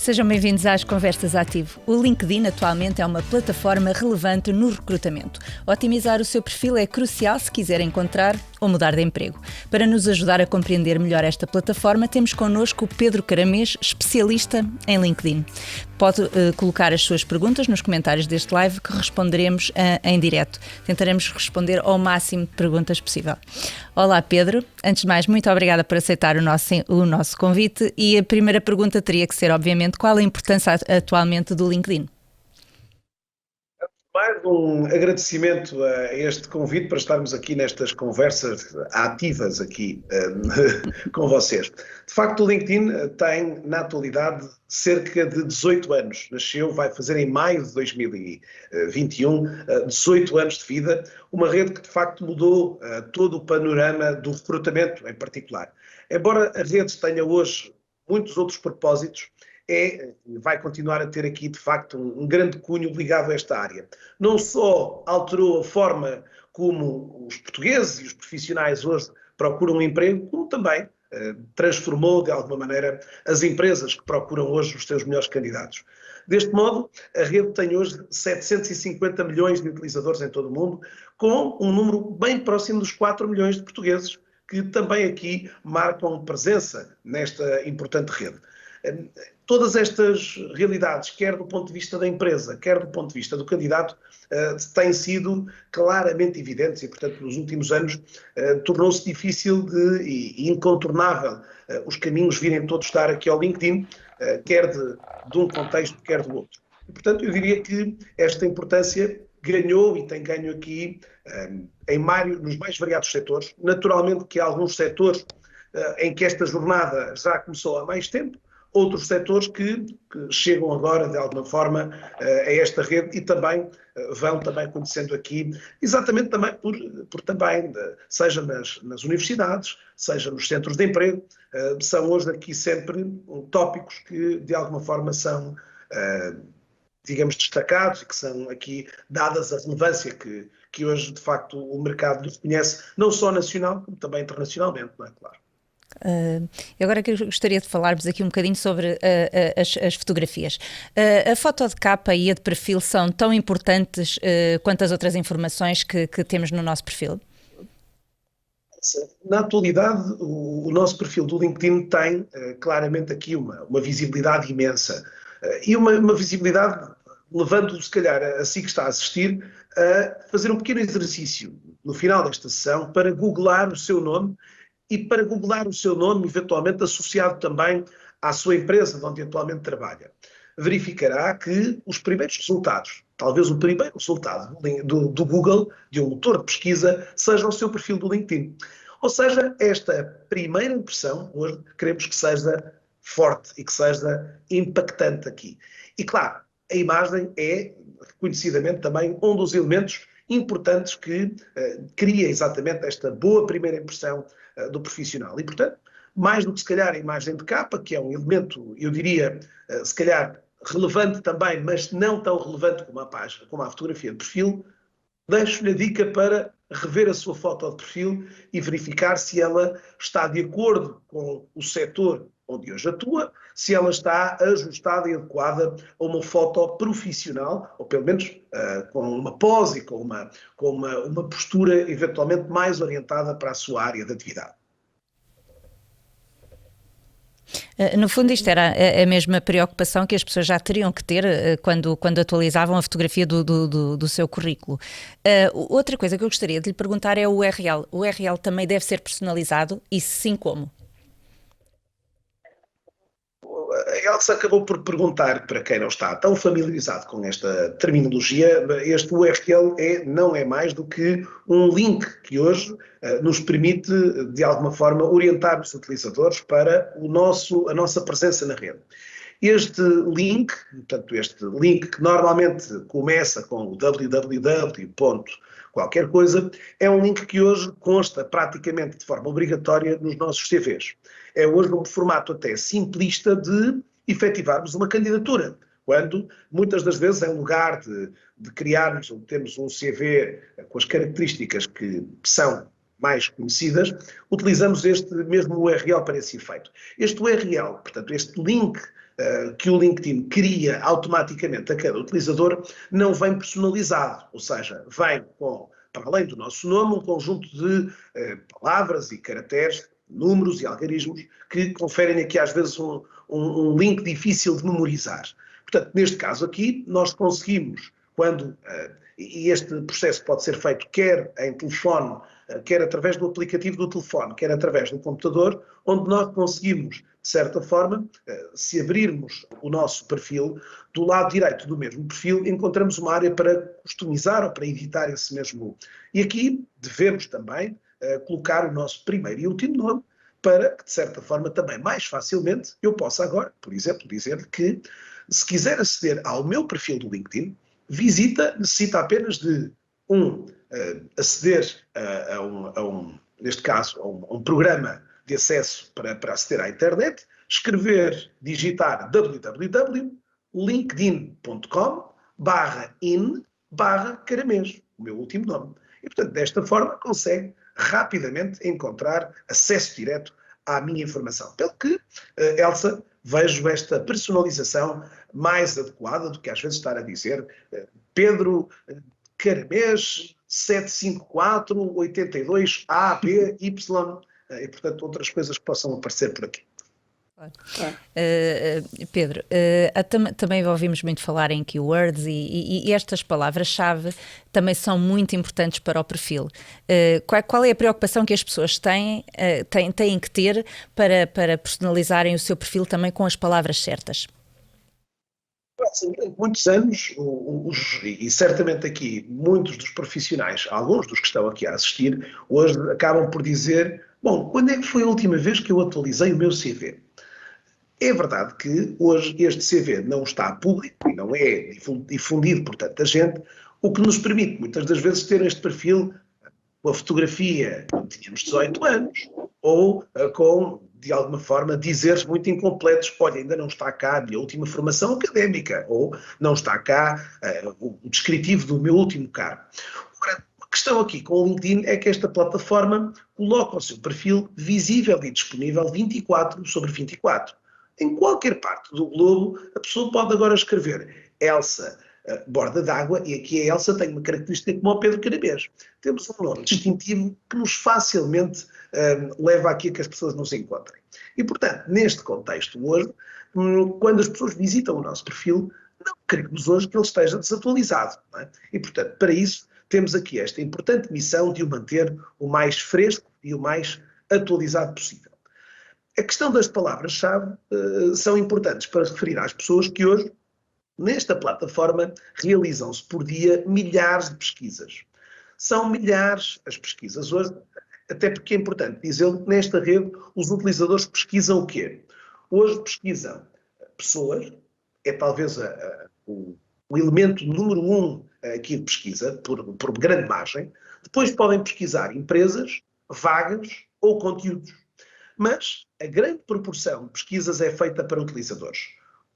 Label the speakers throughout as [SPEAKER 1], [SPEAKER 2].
[SPEAKER 1] Sejam bem-vindos às Conversas Ativo. O LinkedIn atualmente é uma plataforma relevante no recrutamento. Otimizar o seu perfil é crucial se quiser encontrar ou mudar de emprego. Para nos ajudar a compreender melhor esta plataforma, temos connosco o Pedro Caramês, especialista em LinkedIn. Pode colocar as suas perguntas nos comentários deste live que responderemos em direto. Tentaremos responder ao máximo de perguntas possível. Olá Pedro, antes de mais, muito obrigada por aceitar o nosso convite e a primeira pergunta teria que ser, obviamente, qual a importância atualmente do LinkedIn?
[SPEAKER 2] Mais um agradecimento a este convite para estarmos aqui nestas conversas ativas aqui com vocês. De facto, o LinkedIn tem, na atualidade, cerca de 18 anos. Nasceu, vai fazer em maio de 2021, 18 anos de vida, uma rede que de facto mudou todo o panorama do recrutamento em particular. Embora a rede tenha hoje muitos outros propósitos, vai continuar a ter aqui, de facto, um grande cunho ligado a esta área. Não só alterou a forma como os portugueses e os profissionais hoje procuram um emprego, como também transformou, de alguma maneira, as empresas que procuram hoje os seus melhores candidatos. Deste modo, a rede tem hoje 750 milhões de utilizadores em todo o mundo, com um número bem próximo dos 4 milhões de portugueses, que também aqui marcam presença nesta importante rede. Todas estas realidades, quer do ponto de vista da empresa, quer do ponto de vista do candidato, têm sido claramente evidentes e, portanto, nos últimos anos tornou-se difícil e incontornável os caminhos virem todos estar aqui ao LinkedIn, quer de um contexto, quer do outro. E, portanto, eu diria que esta importância ganhou e tem ganho aqui nos mais variados setores. Naturalmente que há alguns setores em que esta jornada já começou há mais tempo, outros setores que chegam agora, de alguma forma, a esta rede e também vão também conhecendo aqui, exatamente também por também, seja nas universidades, seja nos centros de emprego, são hoje aqui sempre tópicos que, de alguma forma, são, digamos, destacados e que são aqui dadas a relevância que hoje, de facto, o mercado reconhece, não só nacional, como também internacionalmente, não é claro.
[SPEAKER 1] Agora que eu gostaria de falar-vos aqui um bocadinho sobre as fotografias. A foto de capa e a de perfil são tão importantes quanto as outras informações que temos no nosso perfil?
[SPEAKER 2] Na atualidade, o nosso perfil do LinkedIn tem claramente aqui uma visibilidade imensa e uma visibilidade levando-o, se calhar, a si que está a assistir, a fazer um pequeno exercício no final desta sessão para googlar o seu nome e para googlar o seu nome, eventualmente associado também à sua empresa de onde atualmente trabalha. Verificará que os primeiros resultados, talvez o primeiro resultado do Google, de um motor de pesquisa, seja o seu perfil do LinkedIn. Ou seja, esta primeira impressão, hoje, queremos que seja forte e que seja impactante aqui. E claro, a imagem é, reconhecidamente, também um dos elementos importantes que cria exatamente esta boa primeira impressão do profissional. E, portanto, mais do que se calhar a imagem de capa, que é um elemento, eu diria, se calhar relevante também, mas não tão relevante como a página, como a fotografia de perfil, deixo-lhe a dica para rever a sua foto de perfil e verificar se ela está de acordo com o setor onde hoje atua, se ela está ajustada e adequada a uma foto profissional, ou pelo menos com uma pose e com uma postura eventualmente mais orientada para a sua área de atividade.
[SPEAKER 1] No fundo, isto era a mesma preocupação que as pessoas já teriam que ter quando atualizavam a fotografia do seu currículo. Outra coisa que eu gostaria de lhe perguntar é o URL. O URL também deve ser personalizado e se sim, como?
[SPEAKER 2] A Elsa acabou por perguntar, para quem não está tão familiarizado com esta terminologia, este URL não é mais do que um link que hoje nos permite, de alguma forma, orientar os utilizadores para a nossa presença na rede. Este link que normalmente começa com o www. Qualquer coisa, é um link que hoje consta praticamente de forma obrigatória nos nossos CVs. É hoje um formato até simplista de efetivarmos uma candidatura, quando muitas das vezes em lugar de criarmos ou termos um CV com as características que são mais conhecidas, utilizamos este mesmo URL para esse efeito. Este URL, portanto, este link que o LinkedIn cria automaticamente a cada utilizador não vem personalizado, ou seja, vem com, para além do nosso nome, um conjunto de palavras e caracteres, números e algarismos que conferem aqui às vezes um link difícil de memorizar. Portanto, neste caso aqui, nós conseguimos, e este processo pode ser feito quer em telefone, quer através do aplicativo do telefone, quer através do computador, onde nós conseguimos, de certa forma, se abrirmos o nosso perfil, do lado direito do mesmo perfil, encontramos uma área para customizar ou para editar esse mesmo. E aqui devemos também colocar o nosso primeiro e último nome, para que, de certa forma, também mais facilmente eu possa agora, por exemplo, dizer que, se quiser aceder ao meu perfil do LinkedIn, necessita apenas de aceder neste caso, a um programa de acesso para aceder à internet, digitar www.linkedin.com/in/Caramês, o meu último nome. E, portanto, desta forma consegue rapidamente encontrar acesso direto à minha informação. Pelo que, Elsa, vejo esta personalização mais adequada do que às vezes estar a dizer Pedro Caramês 754-82-ABY e, portanto, outras coisas que possam aparecer por aqui.
[SPEAKER 1] Pedro, também ouvimos muito falar em keywords e estas palavras-chave também são muito importantes para o perfil. Qual é a preocupação que as pessoas têm que ter para personalizarem o seu perfil também com as palavras certas?
[SPEAKER 2] Durante muitos anos, e certamente aqui muitos dos profissionais, alguns dos que estão aqui a assistir, hoje acabam por dizer, bom, quando é que foi a última vez que eu atualizei o meu CV? É verdade que hoje este CV não está público e não é difundido por tanta gente, o que nos permite muitas das vezes ter este perfil com a fotografia quando tínhamos 18 anos ou com, de alguma forma, dizeres muito incompletos, olha, ainda não está cá a minha última formação académica ou não está cá o descritivo do meu último cargo. Agora, a questão aqui com o LinkedIn é que esta plataforma coloca o seu perfil visível e disponível 24/24. Em qualquer parte do globo, a pessoa pode agora escrever Elsa Borda d'Água, e aqui a Elsa tem uma característica como o Pedro Caramês. Temos um nome distintivo que nos facilmente leva aqui a que as pessoas nos encontrem. E, portanto, neste contexto hoje, quando as pessoas visitam o nosso perfil, não queremos hoje que ele esteja desatualizado. Não é? E, portanto, para isso, temos aqui esta importante missão de o manter o mais fresco e o mais atualizado possível. A questão das palavras-chave são importantes para referir às pessoas que hoje, nesta plataforma, realizam-se por dia milhares de pesquisas. São milhares as pesquisas hoje, até porque é importante dizer que nesta rede os utilizadores pesquisam o quê? Hoje pesquisam pessoas, é talvez o elemento número 1 aqui de pesquisa, por grande margem. Depois podem pesquisar empresas, vagas ou conteúdos. Mas a grande proporção de pesquisas é feita para utilizadores.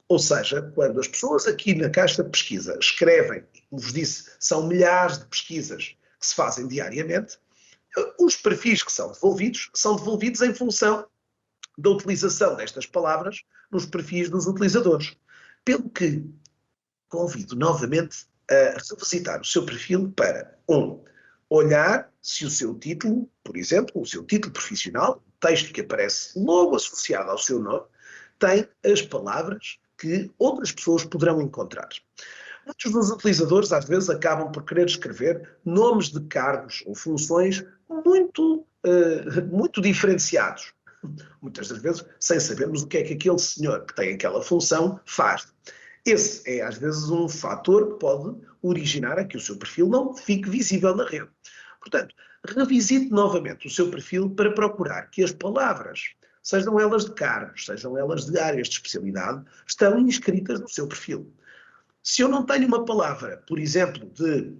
[SPEAKER 2] Ou seja, quando as pessoas aqui na caixa de pesquisa escrevem, como vos disse, são milhares de pesquisas que se fazem diariamente, os perfis que são devolvidos em função da utilização destas palavras nos perfis dos utilizadores. Pelo que convido novamente a revisitar o seu perfil para, olhar se o seu título, por exemplo, o seu título profissional, o texto que aparece logo associado ao seu nome, tem as palavras que outras pessoas poderão encontrar. Muitos dos utilizadores, às vezes, acabam por querer escrever nomes de cargos ou funções muito diferenciados. Muitas das vezes, sem sabermos o que é que aquele senhor que tem aquela função faz. Esse é, às vezes, um fator que pode originar a que o seu perfil não fique visível na rede. Portanto, revisite novamente o seu perfil para procurar que as palavras, sejam elas de cargos, sejam elas de áreas de especialidade, estão inscritas no seu perfil. Se eu não tenho uma palavra, por exemplo, de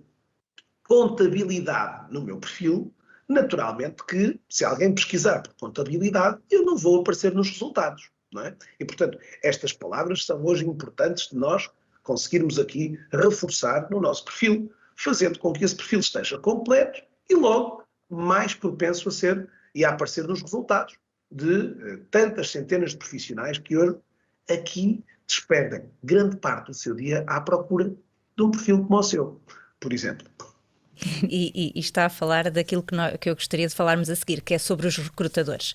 [SPEAKER 2] contabilidade no meu perfil, naturalmente que, se alguém pesquisar por contabilidade, eu não vou aparecer nos resultados. Não é? E, portanto, estas palavras são hoje importantes de nós conseguirmos aqui reforçar no nosso perfil, fazendo com que esse perfil esteja completo e logo mais propenso a ser e a aparecer nos resultados de tantas centenas de profissionais que hoje aqui despendem grande parte do seu dia à procura de um perfil como o seu, por exemplo.
[SPEAKER 1] E está a falar daquilo que eu gostaria de falarmos a seguir, que é sobre os recrutadores.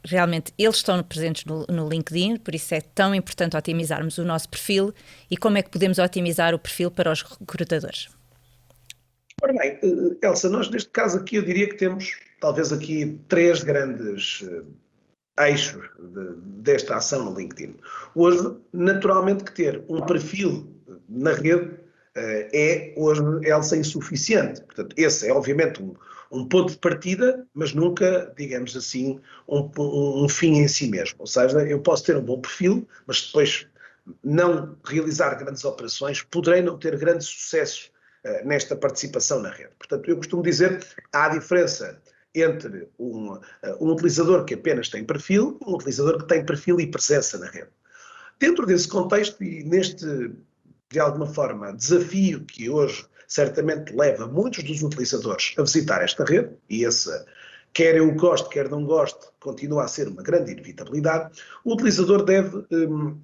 [SPEAKER 1] Realmente eles estão presentes no LinkedIn, por isso é tão importante otimizarmos o nosso perfil. E como é que podemos otimizar o perfil para os recrutadores?
[SPEAKER 2] Ora bem, Elsa, nós neste caso aqui eu diria que temos talvez aqui 3 grandes eixos desta ação no LinkedIn. Hoje, naturalmente que ter um perfil na rede é hoje, Elsa, insuficiente. Portanto, esse é obviamente um ponto de partida, mas nunca, digamos assim, um fim em si mesmo. Ou seja, eu posso ter um bom perfil, mas depois não realizar grandes operações, poderei não ter grande sucesso nesta participação na rede. Portanto, eu costumo dizer que há a diferença entre um utilizador que apenas tem perfil e um utilizador que tem perfil e presença na rede. Dentro desse contexto e neste, de alguma forma, desafio que hoje certamente leva muitos dos utilizadores a visitar esta rede, e esse, quer eu goste, quer não goste, continua a ser uma grande inevitabilidade, o utilizador deve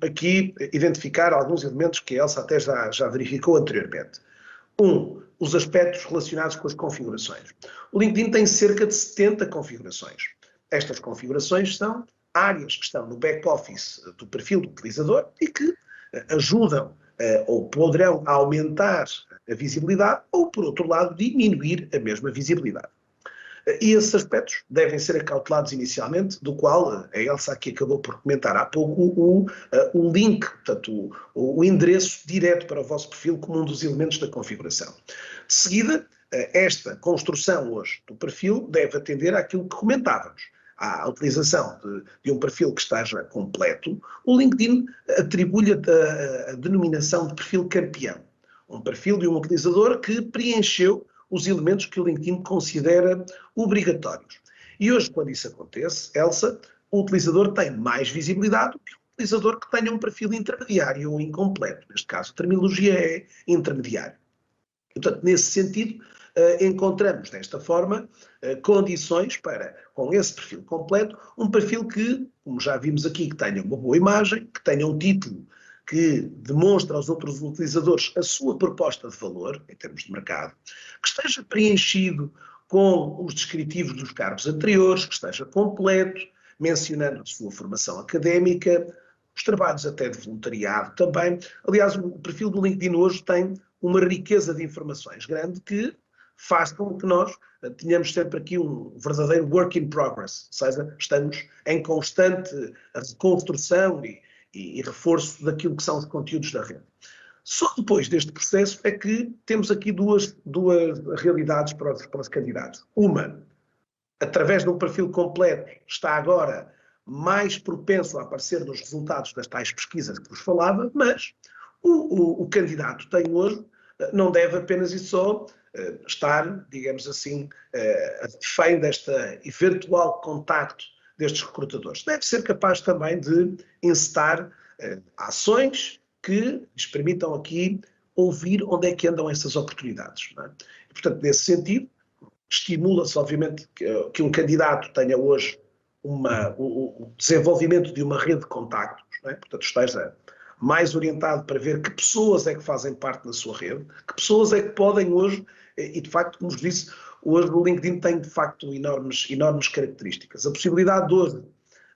[SPEAKER 2] aqui identificar alguns elementos que a Elsa até já verificou anteriormente. Os aspectos relacionados com as configurações. O LinkedIn tem cerca de 70 configurações. Estas configurações são áreas que estão no back-office do perfil do utilizador e que ajudam ou poderão aumentar a visibilidade ou, por outro lado, diminuir a mesma visibilidade. E esses aspectos devem ser acautelados inicialmente, do qual a Elsa aqui acabou por comentar há pouco o link, portanto, o endereço direto para o vosso perfil como um dos elementos da configuração. De seguida, esta construção hoje do perfil deve atender àquilo que comentávamos. À utilização de um perfil que esteja completo, o LinkedIn atribui-lhe a denominação de perfil campeão. Um perfil de um utilizador que preencheu os elementos que o LinkedIn considera obrigatórios. E hoje, quando isso acontece, Elsa, o utilizador tem mais visibilidade do que o utilizador que tenha um perfil intermediário ou incompleto. Neste caso, a terminologia é intermediário. Portanto, nesse sentido, encontramos desta forma condições para, com esse perfil completo, um perfil que, como já vimos aqui, que tenha uma boa imagem, que tenha um título que demonstra aos outros utilizadores a sua proposta de valor, em termos de mercado, que esteja preenchido com os descritivos dos cargos anteriores, que esteja completo, mencionando a sua formação académica, os trabalhos até de voluntariado também. Aliás, o perfil do LinkedIn hoje tem uma riqueza de informações grande que faz com que nós tenhamos sempre aqui um verdadeiro work in progress, ou seja, estamos em constante reconstrução e reforço daquilo que são os conteúdos da rede. Só depois deste processo é que temos aqui duas realidades para os candidatos. Uma, através de um perfil completo, está agora mais propenso a aparecer nos resultados das tais pesquisas que vos falava, mas o candidato tem hoje, não deve apenas e só estar, digamos assim, refém desta eventual contacto destes recrutadores. Deve ser capaz também de encetar ações que lhes permitam aqui ouvir onde é que andam essas oportunidades. Não é? E, portanto, nesse sentido, estimula-se, obviamente, que um candidato tenha hoje o desenvolvimento de uma rede de contactos, não é? Portanto, esteja mais orientado para ver que pessoas é que fazem parte da sua rede, que pessoas é que podem hoje, e de facto, como vos disse, hoje o LinkedIn tem de facto enormes características. A possibilidade de hoje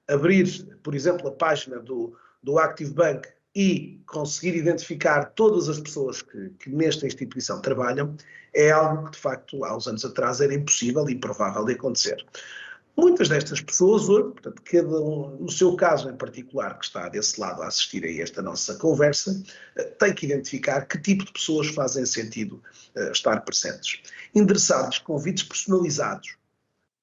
[SPEAKER 2] abrir, por exemplo, a página do Active Bank e conseguir identificar todas as pessoas que nesta instituição trabalham é algo que de facto há uns anos atrás era impossível e improvável de acontecer. Muitas destas pessoas hoje, portanto, cada um, no seu caso em particular, que está desse lado a assistir a esta nossa conversa, tem que identificar que tipo de pessoas fazem sentido estar presentes. Endereçar-lhes convites personalizados.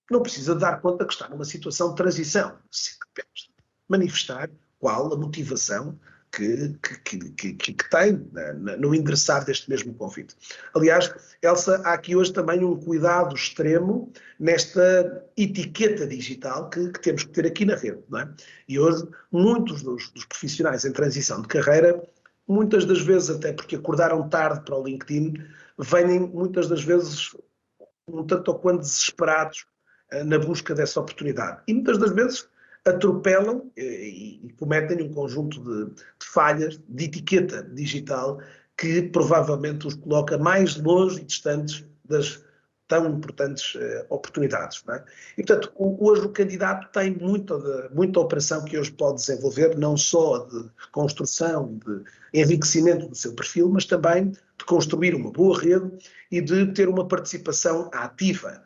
[SPEAKER 2] Não precisa dar conta que está numa situação de transição. Simplesmente manifestar qual a motivação que tem no endereçar deste mesmo convite. Aliás, Elsa, há aqui hoje também um cuidado extremo nesta etiqueta digital que temos que ter aqui na rede. Não é? E hoje, muitos dos profissionais em transição de carreira, muitas das vezes, até porque acordaram tarde para o LinkedIn, vêm muitas das vezes um tanto ou quanto desesperados na busca dessa oportunidade. E muitas das vezes atropelam e cometem um conjunto de falhas de etiqueta digital que provavelmente os coloca mais longe e distantes das tão importantes oportunidades. Não é? E, portanto, hoje o candidato tem muita operação que hoje pode desenvolver, não só de construção, de enriquecimento do seu perfil, mas também de construir uma boa rede e de ter uma participação ativa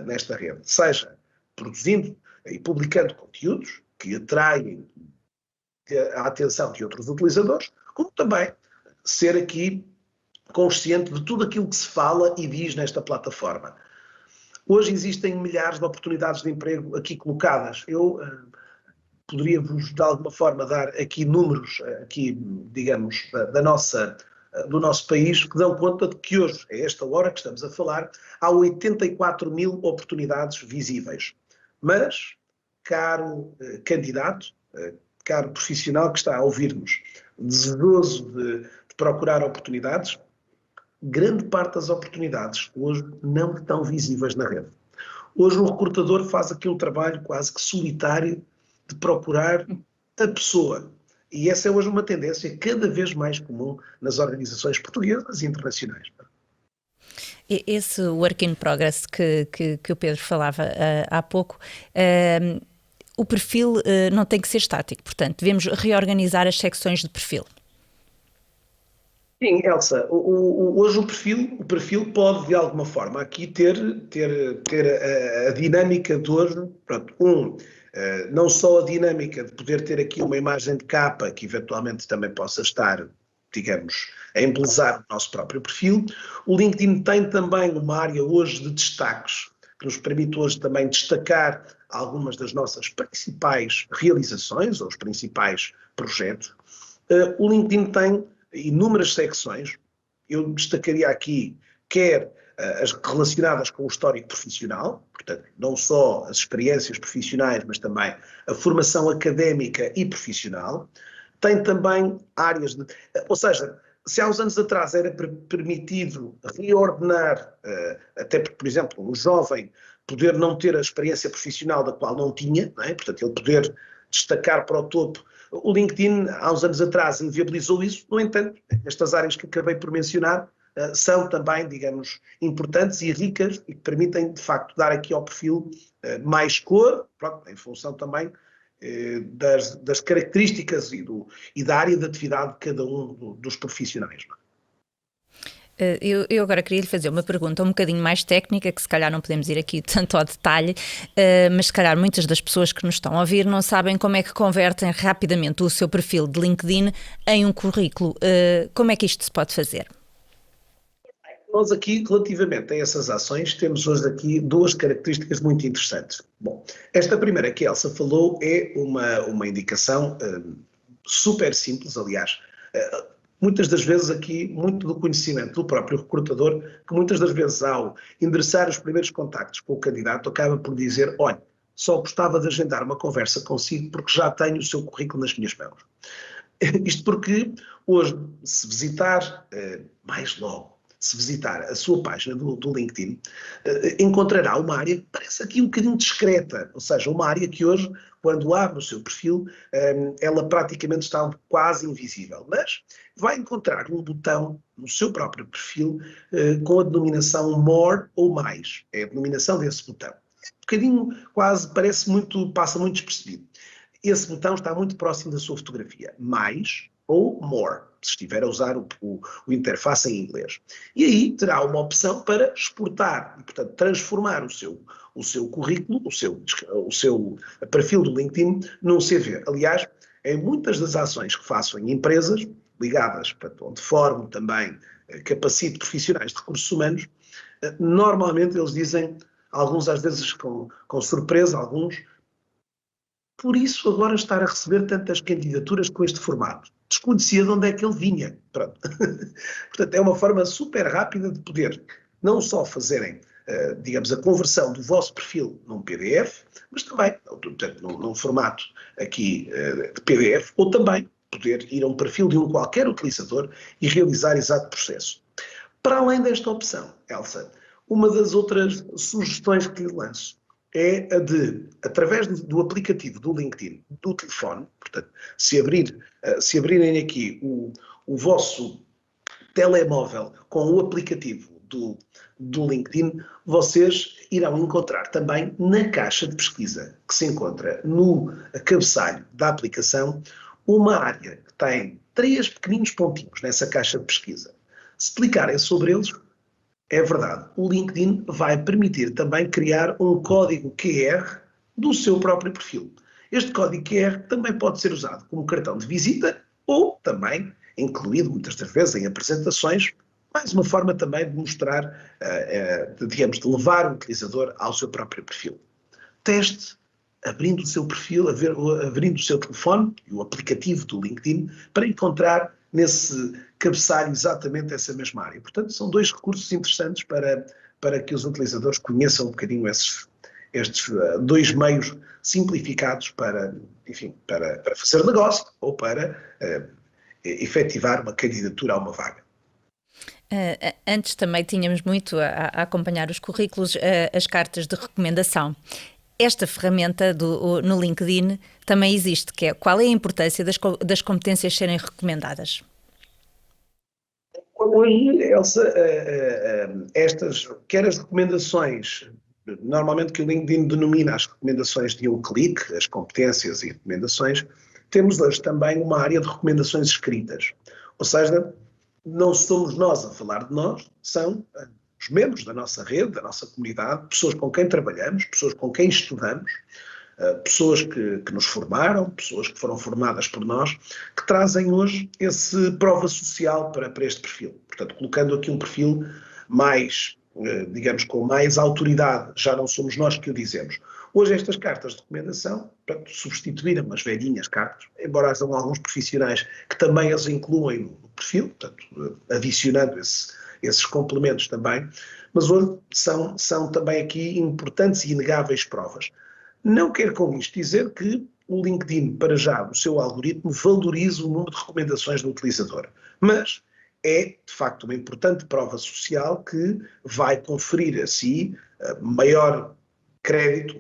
[SPEAKER 2] nesta rede, seja produzindo e publicando conteúdos que atraem a atenção de outros utilizadores, como também ser aqui consciente de tudo aquilo que se fala e diz nesta plataforma. Hoje existem milhares de oportunidades de emprego aqui colocadas. Eu poderia-vos, de alguma forma, dar aqui números, aqui, digamos, do nosso país, que dão conta de que hoje, a esta hora que estamos a falar, há 84 mil oportunidades visíveis. Mas, caro candidato, caro profissional que está a ouvir-nos, desejoso de procurar oportunidades, grande parte das oportunidades hoje não estão visíveis na rede. Hoje o recrutador faz aqui um trabalho quase que solitário de procurar a pessoa. E essa é hoje uma tendência cada vez mais comum nas organizações portuguesas e internacionais.
[SPEAKER 1] Esse work in progress que o Pedro falava há pouco, o perfil não tem que ser estático, portanto, devemos reorganizar as secções de perfil.
[SPEAKER 2] Sim, Elsa, hoje o perfil pode de alguma forma aqui ter a dinâmica de hoje, pronto, não só a dinâmica de poder ter aqui uma imagem de capa que eventualmente também possa estar, digamos, a embelezar o nosso próprio perfil. O LinkedIn tem também uma área hoje de destaques, que nos permite hoje também destacar algumas das nossas principais realizações ou os principais projetos. O LinkedIn tem inúmeras secções, eu destacaria aqui quer as relacionadas com o histórico profissional, portanto, não só as experiências profissionais, mas também a formação académica e profissional. Tem também áreas de... Ou seja, se há uns anos atrás era permitido reordenar, até porque, por exemplo, um jovem poder não ter a experiência profissional da qual não tinha, não é? Portanto, ele poder destacar para o topo. O LinkedIn, há uns anos atrás, inviabilizou isso. No entanto, estas áreas que acabei por mencionar são também, digamos, importantes e ricas e que permitem, de facto, dar aqui ao perfil mais cor, pronto, em função também das características e da área de atividade de cada um dos profissionais.
[SPEAKER 1] Eu agora queria lhe fazer uma pergunta um bocadinho mais técnica, que se calhar não podemos ir aqui tanto ao detalhe, mas se calhar muitas das pessoas que nos estão a ouvir não sabem como é que convertem rapidamente o seu perfil de LinkedIn em um currículo. Como é que isto se pode fazer?
[SPEAKER 2] Nós aqui, relativamente a essas ações, temos hoje aqui duas características muito interessantes. Bom, esta primeira que a Elsa falou é uma indicação super simples, aliás, muitas das vezes aqui, muito do conhecimento do próprio recrutador, que muitas das vezes ao endereçar os primeiros contactos com o candidato acaba por dizer, olha, só gostava de agendar uma conversa consigo porque já tenho o seu currículo nas minhas mãos. Isto porque hoje, se visitar mais logo, se visitar a sua página do LinkedIn, encontrará uma área que parece aqui um bocadinho discreta, ou seja, uma área que hoje, quando abre o seu perfil, ela praticamente está quase invisível, mas vai encontrar um botão no seu próprio perfil com a denominação More ou Mais, é a denominação desse botão. Um bocadinho quase, passa muito despercebido. Esse botão está muito próximo da sua fotografia, Mais ou More, se estiver a usar o interface em inglês. E aí terá uma opção para exportar, e, portanto, transformar o seu currículo, o seu perfil do LinkedIn num CV. Aliás, em muitas das ações que faço em empresas, ligadas, portanto, onde formo também, capacito profissionais de recursos humanos, normalmente eles dizem, alguns às vezes com surpresa, alguns, por isso agora estar a receber tantas candidaturas com este formato. Desconhecia de onde é que ele vinha. Pronto. Portanto, é uma forma super rápida de poder não só fazerem, digamos, a conversão do vosso perfil num PDF, mas também, portanto, num formato aqui de PDF, ou também poder ir a um perfil de um qualquer utilizador e realizar exato processo. Para além desta opção, Elsa, uma das outras sugestões que lhe lanço é a de, através do aplicativo do LinkedIn, do telefone, portanto, se abrirem aqui o vosso telemóvel com o aplicativo do LinkedIn, vocês irão encontrar também na caixa de pesquisa que se encontra no cabeçalho da aplicação uma área que tem 3 pequeninos pontinhos nessa caixa de pesquisa. Se clicarem sobre eles, é verdade, o LinkedIn vai permitir também criar um código QR do seu próprio perfil. Este código QR também pode ser usado como cartão de visita ou também incluído muitas das vezes em apresentações, mais uma forma também de mostrar, digamos, de levar o utilizador ao seu próprio perfil. Teste abrindo o seu perfil, abrindo o seu telefone e o aplicativo do LinkedIn para encontrar nesse cabeçalho exatamente essa mesma área. Portanto, são 2 recursos interessantes para que os utilizadores conheçam um bocadinho estes 2 meios simplificados para, enfim, para fazer negócio ou para efetivar uma candidatura a uma vaga.
[SPEAKER 1] Antes também tínhamos muito a acompanhar os currículos, as cartas de recomendação. Esta ferramenta no LinkedIn também existe, que é qual é a importância das competências serem recomendadas?
[SPEAKER 2] Hoje, Elsa, quer as recomendações, normalmente que o LinkedIn denomina as recomendações de um clique, as competências e recomendações, temos hoje também uma área de recomendações escritas. Ou seja, não somos nós a falar de nós, são os membros da nossa rede, da nossa comunidade, pessoas com quem trabalhamos, pessoas com quem estudamos, pessoas que nos formaram, pessoas que foram formadas por nós, que trazem hoje esse prova social para este perfil. Portanto, colocando aqui um perfil mais, digamos, com mais autoridade, já não somos nós que o dizemos. Hoje estas cartas de recomendação, portanto, substituíram as velhinhas cartas, embora hajam alguns profissionais que também as incluem no perfil, portanto, adicionando esses complementos também, mas hoje são também aqui importantes e inegáveis provas. Não quero com isto dizer que o LinkedIn, para já, o seu algoritmo, valorize o número de recomendações do utilizador, mas é, de facto, uma importante prova social que vai conferir a si maior crédito,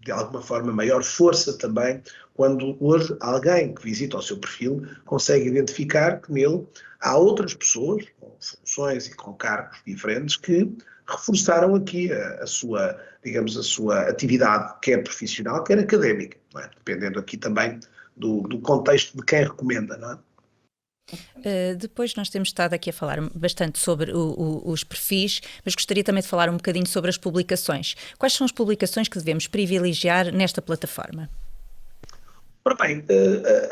[SPEAKER 2] de alguma forma, maior força também, quando hoje alguém que visita o seu perfil consegue identificar que nele há outras pessoas, com funções e com cargos diferentes, que reforçaram aqui a sua, digamos, a sua atividade, quer profissional, quer académica, não é? Dependendo aqui também do contexto de quem recomenda, não é?
[SPEAKER 1] Depois nós temos estado aqui a falar bastante sobre os perfis, mas gostaria também de falar um bocadinho sobre as publicações. Quais são as publicações que devemos privilegiar nesta plataforma?
[SPEAKER 2] Ora bem,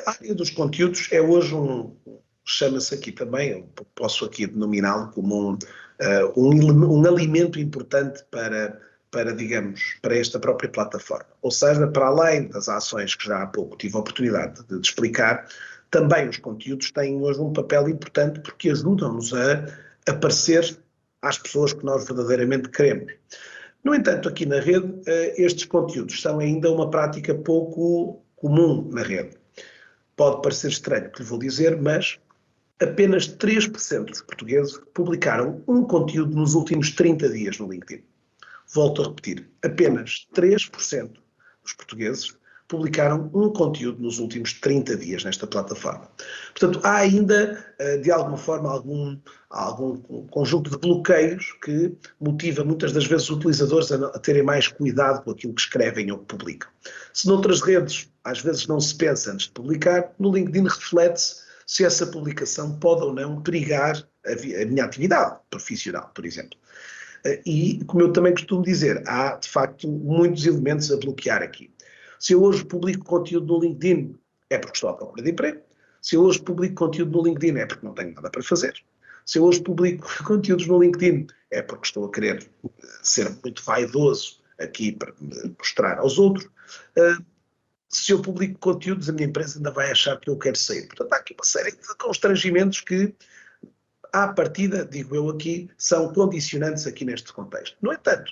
[SPEAKER 2] a área dos conteúdos é hoje chama-se aqui também, eu posso aqui denominá-lo como um alimento importante digamos, para esta própria plataforma. Ou seja, para além das ações que já há pouco tive a oportunidade de explicar, também os conteúdos têm hoje um papel importante porque ajudam-nos a aparecer às pessoas que nós verdadeiramente queremos. No entanto, aqui na rede, estes conteúdos são ainda uma prática pouco comum na rede. Pode parecer estranho o que lhe vou dizer, mas apenas 3% dos portugueses publicaram um conteúdo nos últimos 30 dias no LinkedIn. Volto a repetir, apenas 3% dos portugueses publicaram um conteúdo nos últimos 30 dias nesta plataforma. Portanto, há ainda, de alguma forma, algum conjunto de bloqueios que motiva muitas das vezes os utilizadores a terem mais cuidado com aquilo que escrevem ou que publicam. Se noutras redes, às vezes, não se pensa antes de publicar, no LinkedIn reflete-se se essa publicação pode ou não perigar a minha atividade profissional, por exemplo. E, como eu também costumo dizer, há, de facto, muitos elementos a bloquear aqui. Se eu hoje publico conteúdo no LinkedIn, é porque estou à procura de emprego. Se eu hoje publico conteúdo no LinkedIn, é porque não tenho nada para fazer. Se eu hoje publico conteúdos no LinkedIn, é porque estou a querer ser muito vaidoso aqui para mostrar aos outros. Se eu publico conteúdos, a minha empresa ainda vai achar que eu quero sair. Portanto, há aqui uma série de constrangimentos que, à partida, digo eu aqui, são condicionantes aqui neste contexto. No entanto,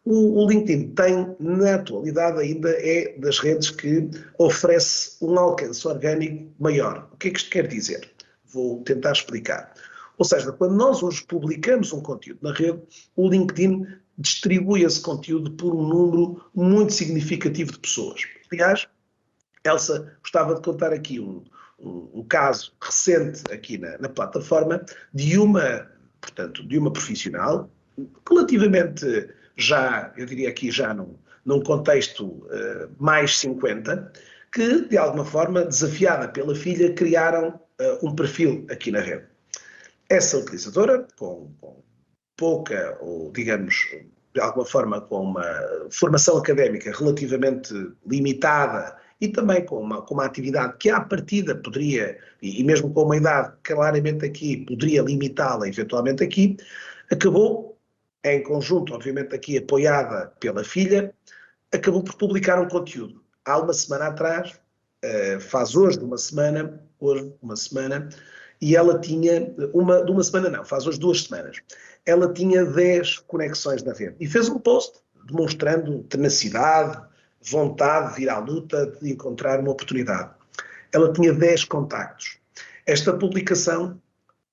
[SPEAKER 2] o LinkedIn tem, na atualidade, ainda é das redes que oferece um alcance orgânico maior. O que é que isto quer dizer? Vou tentar explicar. Ou seja, quando nós hoje publicamos um conteúdo na rede, o LinkedIn distribui esse conteúdo por um número muito significativo de pessoas. Aliás, Elsa, gostava de contar aqui um caso recente aqui na plataforma de uma profissional, relativamente já, eu diria aqui já num contexto mais 50, que de alguma forma, desafiada pela filha, criaram um perfil aqui na rede. Essa utilizadora, com pouca, ou digamos, de alguma forma com uma formação académica relativamente limitada e também com uma atividade que à partida poderia, e mesmo com uma idade claramente aqui, poderia limitá-la eventualmente aqui, acabou, em conjunto, obviamente aqui apoiada pela filha, acabou por publicar um conteúdo. Há uma semana atrás, faz hoje uma semana, e ela tinha, de uma semana não, faz hoje 2 semanas, ela tinha 10 conexões na rede e fez um post demonstrando tenacidade, vontade de ir à luta, de encontrar uma oportunidade. Ela tinha 10 contactos. Esta publicação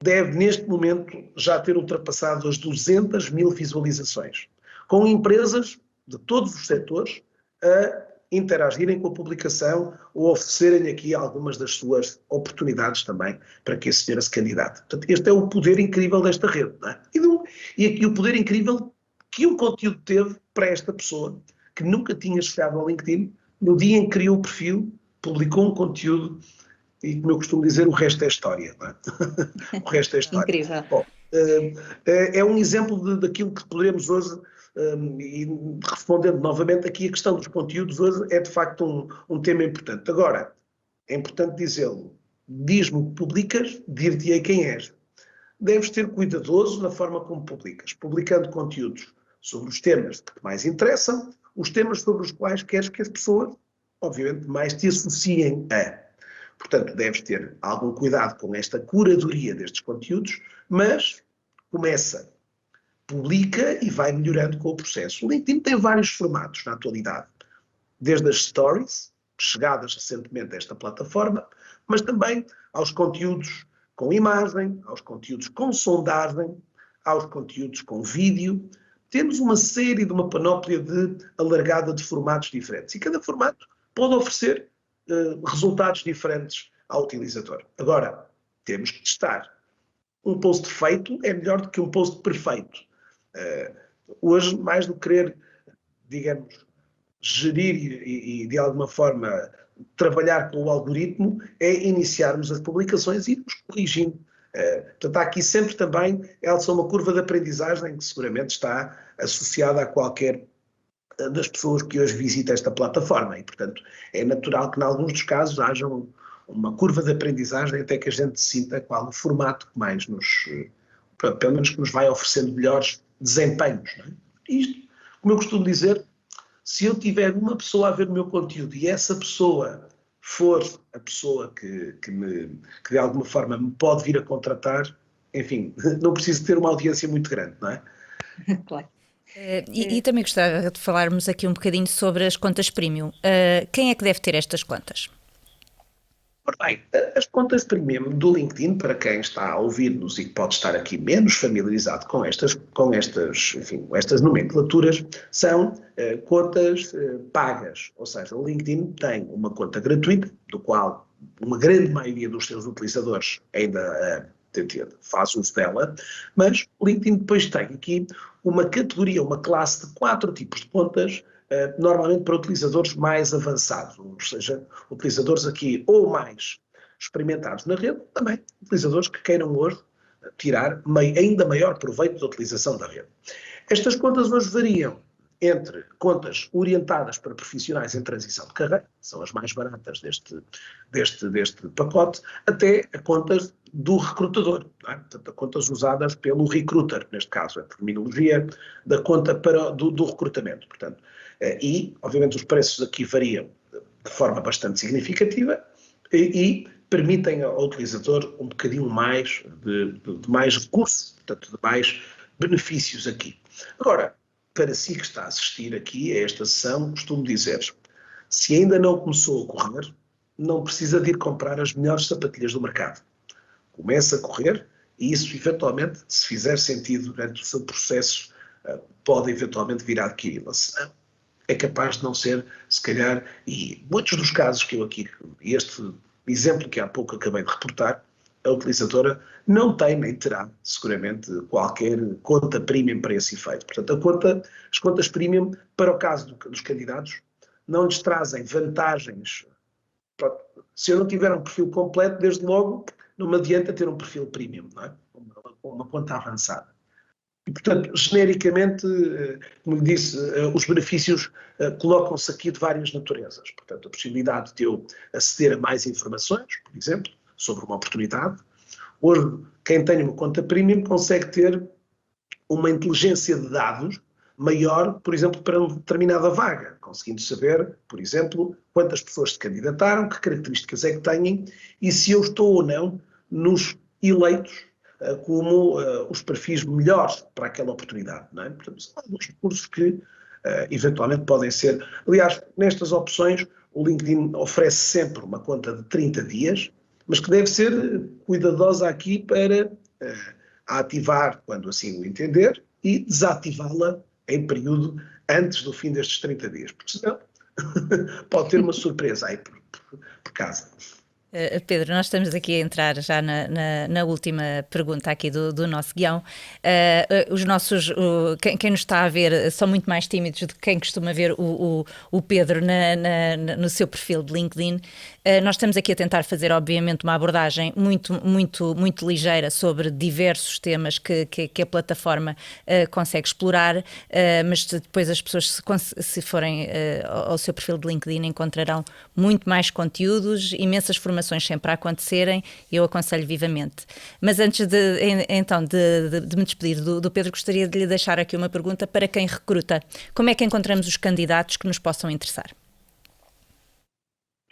[SPEAKER 2] deve, neste momento, já ter ultrapassado as 200 mil visualizações, com empresas de todos os setores a interagirem com a publicação ou oferecerem aqui algumas das suas oportunidades também para que esse senhor se candidate. Portanto, este é o poder incrível desta rede, não é? E aqui o poder incrível que o conteúdo teve para esta pessoa, que nunca tinha chegado ao LinkedIn, no dia em que criou o perfil, publicou um conteúdo e, como eu costumo dizer, o resto é história, não é? O resto é história.
[SPEAKER 1] Incrível.
[SPEAKER 2] Bom, é um exemplo daquilo que poderemos hoje, e respondendo novamente aqui, a questão dos conteúdos hoje é de facto um tema importante. Agora, é importante dizê-lo, diz-me o que publicas, dir-te-ei quem és. Deves ser cuidadoso na forma como publicas, publicando conteúdos sobre os temas que te mais interessam, os temas sobre os quais queres que as pessoas, obviamente, mais te associem a. Portanto, deves ter algum cuidado com esta curadoria destes conteúdos, mas começa, publica e vai melhorando com o processo. O LinkedIn tem vários formatos na atualidade, desde as stories, chegadas recentemente a esta plataforma, mas também aos conteúdos com imagem, aos conteúdos com sondagem, aos conteúdos com vídeo. Temos uma série de uma panóplia alargada de formatos diferentes e cada formato pode oferecer resultados diferentes ao utilizador. Agora, temos que testar. Um post feito é melhor do que um post perfeito. Hoje, mais do que querer, digamos, gerir e de alguma forma trabalhar com o algoritmo, é iniciarmos as publicações e irmos corrigindo. Portanto, há aqui sempre também, Elsa, uma curva de aprendizagem que seguramente está associada a qualquer das pessoas que hoje visitam esta plataforma e, portanto, é natural que, em alguns dos casos, haja uma curva de aprendizagem até que a gente sinta qual o formato que mais pelo menos que nos vai oferecendo melhores desempenhos. Não é? Isto, como eu costumo dizer, se eu tiver uma pessoa a ver o meu conteúdo e essa pessoa for a pessoa que de alguma forma me pode vir a contratar, enfim, não preciso ter uma audiência muito grande, não é?
[SPEAKER 1] Claro. E também gostava de falarmos aqui um bocadinho sobre as contas premium. Quem é que deve ter estas contas?
[SPEAKER 2] Bem, as contas premium do LinkedIn, para quem está a ouvir-nos e que pode estar aqui menos familiarizado com estas nomenclaturas, são contas pagas. Ou seja, o LinkedIn tem uma conta gratuita, do qual uma grande maioria dos seus utilizadores ainda faz uso dela, mas o LinkedIn depois tem aqui uma categoria, uma classe de 4 tipos de contas, normalmente para utilizadores mais avançados, ou seja, utilizadores aqui ou mais experimentados na rede, também utilizadores que queiram hoje tirar ainda maior proveito da utilização da rede. Estas contas hoje variam entre contas orientadas para profissionais em transição de carreira, são as mais baratas deste pacote, até a contas do recrutador, não é? Portanto, a contas usadas pelo recruiter, neste caso, a terminologia da conta do recrutamento. Portanto, e, obviamente, os preços aqui variam de forma bastante significativa e permitem ao utilizador um bocadinho mais de mais recursos, portanto, de mais benefícios aqui. Agora, para si que está a assistir aqui a esta sessão, costumo dizer, se ainda não começou a correr, não precisa de ir comprar as melhores sapatilhas do mercado. Comece a correr e isso, eventualmente, se fizer sentido durante o seu processo pode eventualmente vir a adquiri-la. Senão, é capaz de não ser, se calhar, e muitos dos casos que eu aqui, este exemplo que há pouco acabei de reportar, a utilizadora não tem nem terá, seguramente, qualquer conta premium para esse efeito. Portanto, as contas premium, para o caso dos candidatos, não lhes trazem vantagens. Se eu não tiver um perfil completo, desde logo, não me adianta ter um perfil premium, não é? Uma conta avançada. E, portanto, genericamente, como lhe disse, os benefícios colocam-se aqui de várias naturezas. Portanto, a possibilidade de eu aceder a mais informações, por exemplo, sobre uma oportunidade. Hoje, quem tem uma conta premium consegue ter uma inteligência de dados maior, por exemplo, para uma determinada vaga, conseguindo saber, por exemplo, quantas pessoas se candidataram, que características é que têm e se eu estou ou não nos eleitos como os perfis melhores para aquela oportunidade. Não é? Portanto, são alguns recursos que eventualmente podem ser. Aliás, nestas opções, o LinkedIn oferece sempre uma conta de 30 dias, mas que deve ser cuidadosa aqui para a ativar quando assim o entender e desativá-la em período antes do fim destes 30 dias, porque senão pode ter uma surpresa aí por casa.
[SPEAKER 1] Pedro, nós estamos aqui a entrar já na última pergunta aqui do nosso guião. Quem nos está a ver são muito mais tímidos do que quem costuma ver o Pedro no seu perfil de LinkedIn. Nós estamos aqui a tentar fazer, obviamente, uma abordagem muito ligeira sobre diversos temas que a plataforma consegue explorar, mas depois as pessoas, se forem ao seu perfil de LinkedIn, encontrarão muito mais conteúdos, imensas formações sempre a acontecerem, eu aconselho vivamente. Mas antes de me despedir do Pedro, gostaria de lhe deixar aqui uma pergunta para quem recruta. Como é que encontramos os candidatos que nos possam interessar?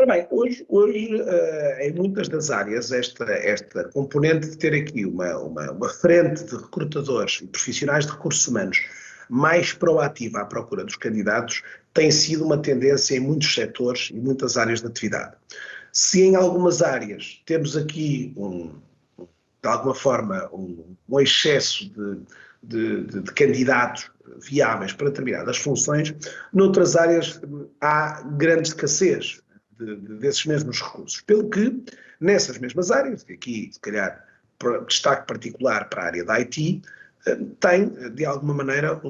[SPEAKER 2] Bem, hoje em muitas das áreas, esta componente de ter aqui uma frente de recrutadores e profissionais de recursos humanos mais proativa à procura dos candidatos tem sido uma tendência em muitos setores e muitas áreas de atividade. Se em algumas áreas temos aqui, de alguma forma, um excesso de candidatos viáveis para determinadas funções, noutras áreas há grande escassez desses mesmos recursos. Pelo que, nessas mesmas áreas, aqui, se calhar, destaque particular para a área da IT, tem, de alguma maneira,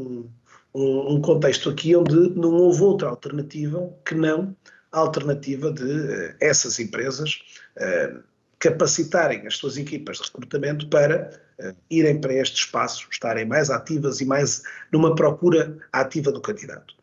[SPEAKER 2] um contexto aqui onde não houve outra alternativa que não a alternativa de essas empresas capacitarem as suas equipas de recrutamento para irem para este espaço, estarem mais ativas e mais numa procura ativa do candidato.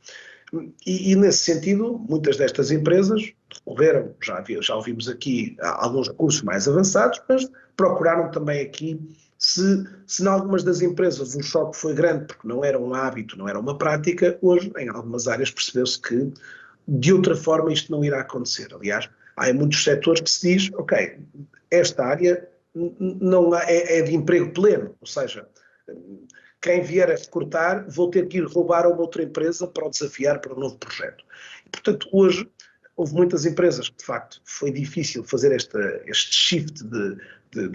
[SPEAKER 2] E nesse sentido, muitas destas empresas recorreram, já ouvimos aqui alguns recursos mais avançados, mas procuraram também aqui, se em algumas das empresas o choque foi grande porque não era um hábito, não era uma prática, hoje em algumas áreas percebeu-se que de outra forma isto não irá acontecer. Aliás, há em muitos setores que se diz, ok, esta área não é de emprego pleno, ou seja, quem vier a recrutar vou ter que ir roubar a uma outra empresa para o desafiar para um novo projeto. E, portanto, hoje houve muitas empresas que, de facto, foi difícil fazer este shift de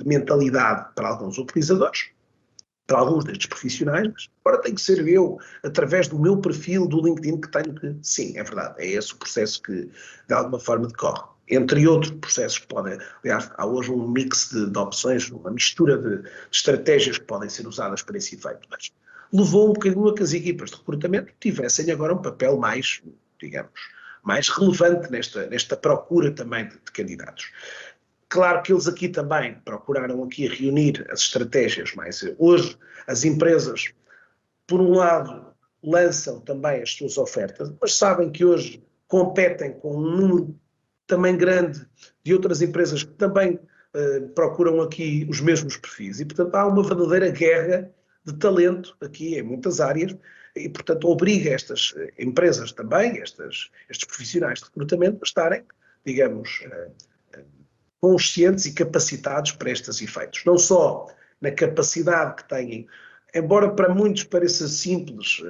[SPEAKER 2] mentalidade para alguns utilizadores, para alguns destes profissionais, mas agora tem que ser eu, através do meu perfil do LinkedIn, que tenho que... Sim, é verdade, é esse o processo que, de alguma forma, decorre. Entre outros processos que podem... Aliás, há hoje um mix de opções, uma mistura de estratégias que podem ser usadas para esse efeito, mas levou um bocadinho a que as equipas de recrutamento tivessem agora um papel mais, digamos, mais relevante nesta procura também de candidatos. Claro que eles aqui também procuraram aqui reunir as estratégias, mas hoje as empresas, por um lado, lançam também as suas ofertas, mas sabem que hoje competem com um número também grande de outras empresas que também procuram aqui os mesmos perfis e, portanto, há uma verdadeira guerra de talento aqui em muitas áreas e, portanto, obriga estas empresas também, estes profissionais de recrutamento a estarem, digamos, conscientes e capacitados para estes efeitos. Não só na capacidade que têm, embora para muitos pareça simples,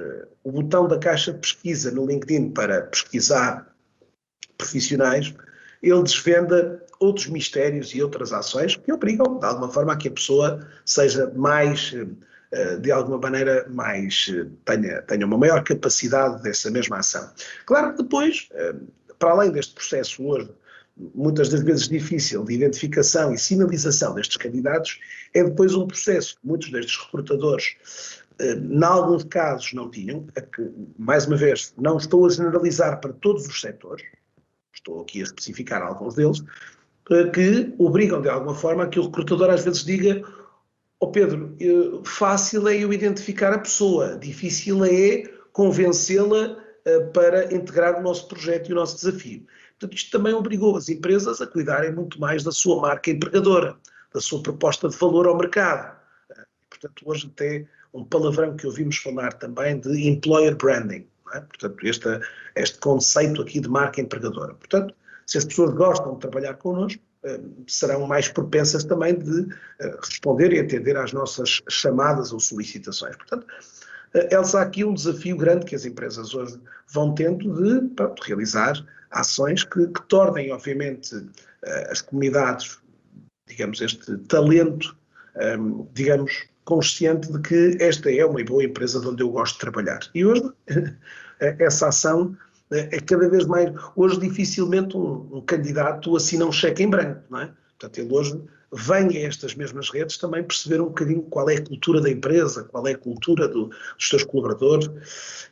[SPEAKER 2] o botão da caixa de pesquisa no LinkedIn para pesquisar profissionais, ele desvenda outros mistérios e outras ações que obrigam, de alguma forma, a que a pessoa seja mais, de alguma maneira, mais, tenha uma maior capacidade dessa mesma ação. Claro que depois, para além deste processo hoje, muitas das vezes difícil, de identificação e sinalização destes candidatos, é depois um processo que muitos destes recrutadores, em alguns casos, não tinham, que, mais uma vez, não estou a generalizar para todos os setores, estou aqui a especificar alguns deles, que obrigam de alguma forma a que o recrutador às vezes diga: ó Pedro, fácil é eu identificar a pessoa, difícil é convencê-la para integrar o nosso projeto e o nosso desafio. Portanto, isto também obrigou as empresas a cuidarem muito mais da sua marca empregadora, da sua proposta de valor ao mercado. Portanto, hoje até um palavrão que ouvimos falar também de employer branding, não é? Portanto, este conceito aqui de marca empregadora. Portanto, se as pessoas gostam de trabalhar connosco, serão mais propensas também de responder e atender às nossas chamadas ou solicitações. Portanto, Elsa, há aqui um desafio grande que as empresas hoje vão tendo de realizar ações que tornem, obviamente, as comunidades, digamos, este talento, digamos, consciente de que esta é uma boa empresa de onde eu gosto de trabalhar. E hoje, essa ação é cada vez mais. Hoje, dificilmente um candidato assina um cheque em branco, não é? Portanto, ele hoje vem a estas mesmas redes também perceber um bocadinho qual é a cultura da empresa, qual é a cultura dos seus colaboradores,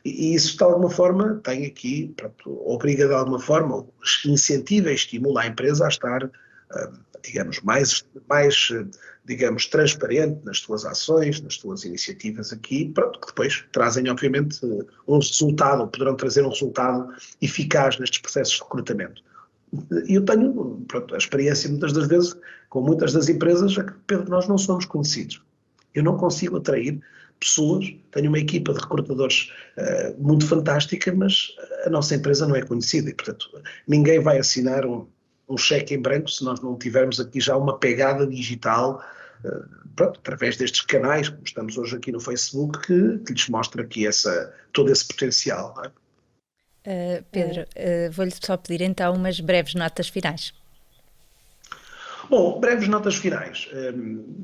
[SPEAKER 2] e isso de alguma forma tem aqui, pronto, obriga de alguma forma, incentiva e estimula a empresa a estar, digamos, mais, digamos, transparente nas suas ações, nas suas iniciativas aqui, pronto, que depois trazem, obviamente, um resultado, poderão trazer um resultado eficaz nestes processos de recrutamento. E eu tenho, pronto, a experiência muitas das vezes, com muitas das empresas, é que, Pedro, nós não somos conhecidos. Eu não consigo atrair pessoas, tenho uma equipa de recrutadores muito fantástica, mas a nossa empresa não é conhecida e, portanto, ninguém vai assinar um cheque em branco se nós não tivermos aqui já uma pegada digital, pronto, através destes canais, como estamos hoje aqui no Facebook, que lhes mostra aqui todo esse potencial, não é?
[SPEAKER 1] Pedro, vou-lhe só pedir então umas breves notas finais.
[SPEAKER 2] Bom, breves notas finais.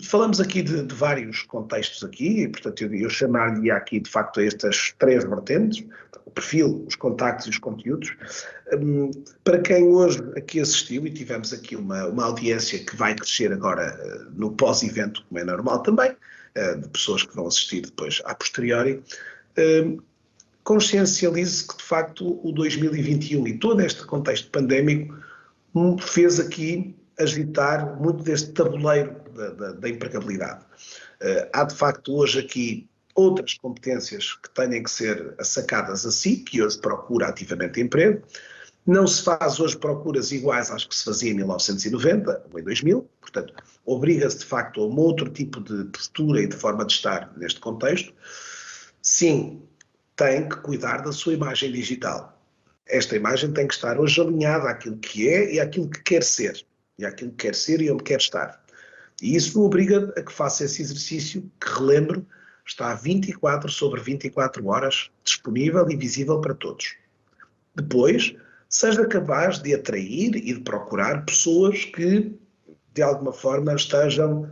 [SPEAKER 2] Falamos aqui de vários contextos aqui, e portanto eu chamaria aqui de facto a estas três vertentes, o perfil, os contactos e os conteúdos. Para quem hoje aqui assistiu, e tivemos aqui uma audiência que vai crescer agora no pós-evento, como é normal também, de pessoas que vão assistir depois a posteriori, consciencialize que de facto o 2021 e todo este contexto pandémico fez aqui agitar muito deste tabuleiro da empregabilidade. Há de facto hoje aqui outras competências que têm que ser assacadas a si, que hoje procura ativamente emprego. Não se faz hoje procuras iguais às que se fazia em 1990 ou em 2000, portanto, obriga-se de facto a um outro tipo de postura e de forma de estar neste contexto. Sim, tem que cuidar da sua imagem digital. Esta imagem tem que estar hoje alinhada àquilo que é e àquilo que quer ser. E àquilo que quer ser e onde quer estar. E isso obriga a que faça esse exercício que, relembro, está 24 sobre 24 horas disponível e visível para todos. Depois, seja capaz de atrair e de procurar pessoas que, de alguma forma, estejam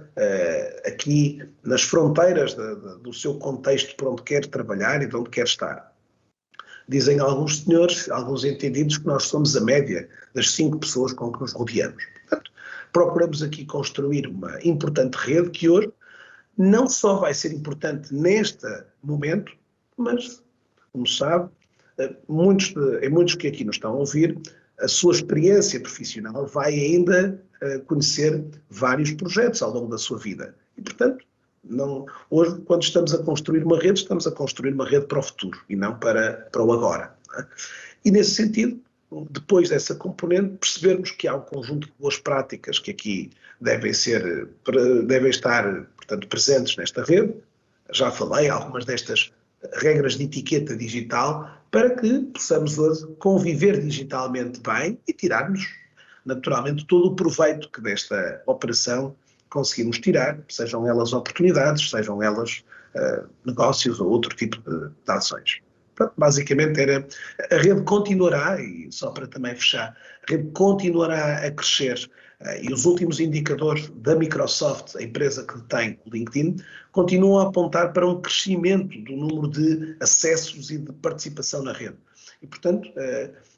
[SPEAKER 2] aqui nas fronteiras do seu contexto por onde quer trabalhar e de onde quer estar. Dizem alguns senhores, alguns entendidos, que nós somos a média das 5 pessoas com que nos rodeamos. Portanto, procuramos aqui construir uma importante rede que hoje não só vai ser importante neste momento, mas, como sabe, muitos que aqui nos estão a ouvir, a sua experiência profissional vai ainda conhecer vários projetos ao longo da sua vida. E, portanto, hoje, quando estamos a construir uma rede, estamos a construir uma rede para o futuro e não para o agora. Não é? E, nesse sentido, depois dessa componente, percebermos que há um conjunto de boas práticas que aqui devem estar, portanto, presentes nesta rede. Já falei algumas destas regras de etiqueta digital para que possamos hoje conviver digitalmente bem e tirarmos, naturalmente, todo o proveito que desta operação conseguimos tirar, sejam elas oportunidades, sejam elas negócios ou outro tipo de ações. Pronto, basicamente a rede continuará, e só para também fechar, a rede continuará a crescer E os últimos indicadores da Microsoft, a empresa que detém o LinkedIn, continuam a apontar para um crescimento do número de acessos e de participação na rede. E, portanto,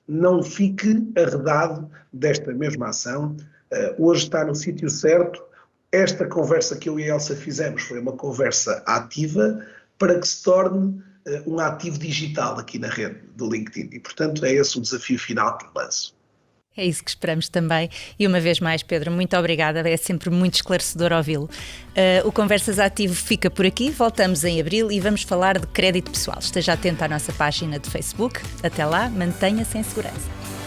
[SPEAKER 2] não fique arredado desta mesma ação. Hoje está no sítio certo. Esta conversa que eu e a Elsa fizemos foi uma conversa ativa para que se torne um ativo digital aqui na rede do LinkedIn. E, portanto, é esse o desafio final que lanço.
[SPEAKER 1] É isso que esperamos também. E uma vez mais, Pedro, muito obrigada. É sempre muito esclarecedor ouvi-lo. O Conversas Ativo fica por aqui. Voltamos em abril e vamos falar de crédito pessoal. Esteja atento à nossa página de Facebook. Até lá, mantenha-se em segurança.